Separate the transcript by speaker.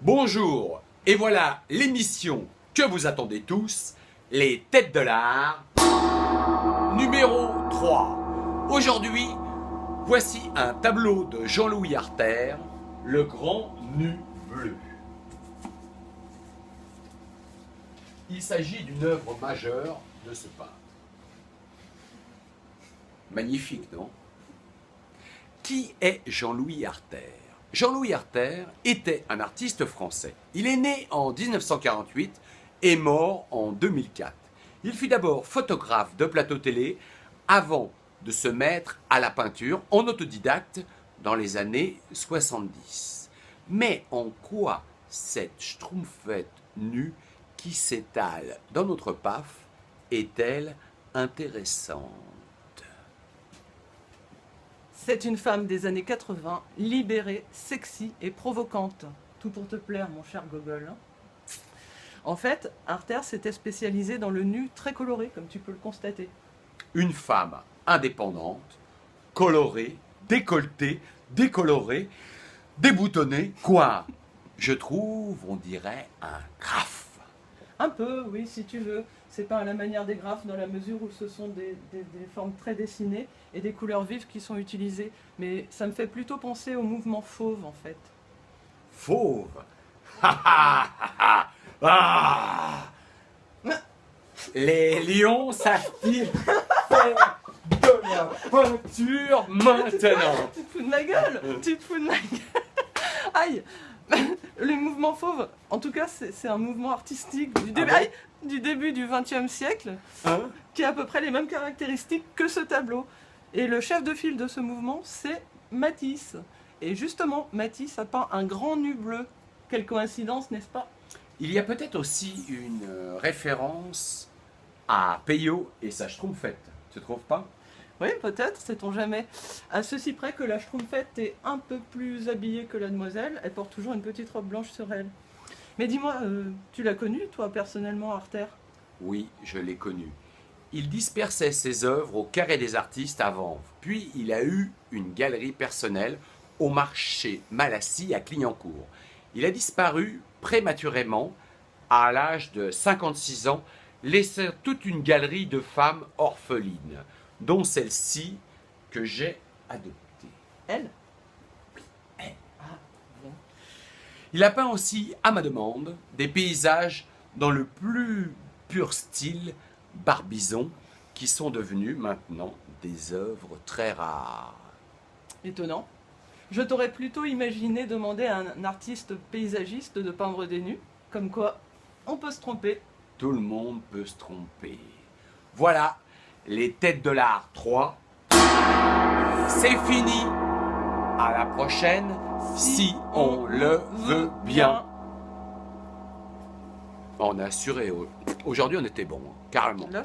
Speaker 1: Bonjour, et voilà l'émission que vous attendez tous, les têtes de l'art, numéro 3. Aujourd'hui, voici un tableau de Jean-Louis Artère, Le Grand Nu Bleu. Il s'agit d'une œuvre majeure de ce peintre. Magnifique, non? Qui est Jean-Louis Artère? Jean-Louis Artère était un artiste français. Il est né en 1948 et mort en 2004. Il fut d'abord photographe de plateau télé avant de se mettre à la peinture en autodidacte dans les années 70. Mais en quoi cette schtroumpfette nue qui s'étale dans notre PAF est-elle intéressante?
Speaker 2: C'est une femme des années 80, libérée, sexy et provocante. Tout pour te plaire, mon cher Gogol. En fait, Artère s'était spécialisée dans le nu très coloré, comme tu peux le constater.
Speaker 1: Une femme indépendante, colorée, décolletée, décolorée, déboutonnée, quoi? Je trouve, on dirait, un graphe.
Speaker 2: Un peu, oui, si tu veux. C'est pas à la manière des graphes dans la mesure où ce sont des formes très dessinées et des couleurs vives qui sont utilisées. Mais ça me fait plutôt penser au mouvement fauve, en fait.
Speaker 1: Fauve. Ah. Les lions savent-ils faire de la peinture maintenant?
Speaker 2: Tu te fous de ma gueule! Tu te fous de ma gueule! Aïe! Le mouvement fauve, en tout cas, c'est un mouvement artistique du début du XXe siècle,
Speaker 1: Hein?
Speaker 2: qui a à peu près les mêmes caractéristiques que ce tableau. Et le chef de file de ce mouvement, c'est Matisse. Et justement, Matisse a peint un grand nu bleu. Quelle coïncidence, n'est-ce pas?
Speaker 1: Il y a peut-être aussi une référence à Peyo et sa schtroumpfette, tu trouves pas?
Speaker 2: Oui, peut-être, sait-on jamais. À ceci près que la schtroumpfette est un peu plus habillée que la demoiselle, elle porte toujours une petite robe blanche sur elle. Mais dis-moi, tu l'as connu, toi, personnellement, Artère?
Speaker 1: Oui, je l'ai connu. Il dispersait ses œuvres au Carré des Artistes à Vanves. Puis il a eu une galerie personnelle au marché Malassis à Clignancourt. Il a disparu prématurément à l'âge de 56 ans, laissant toute une galerie de femmes orphelines, dont celle-ci que j'ai adoptée.
Speaker 2: Elle?
Speaker 1: Elle.
Speaker 2: Ah, bon.
Speaker 1: Il a peint aussi, à ma demande, des paysages dans le plus pur style Barbizon, qui sont devenus maintenant des œuvres très rares.
Speaker 2: Étonnant. Je t'aurais plutôt imaginé demander à un artiste paysagiste de peindre des nus, comme quoi on peut se tromper.
Speaker 1: Tout le monde peut se tromper. Voilà, les têtes de l'art 3. C'est fini. À la prochaine, si on le veut bien. On a assuré. Aujourd'hui, on était bon, carrément.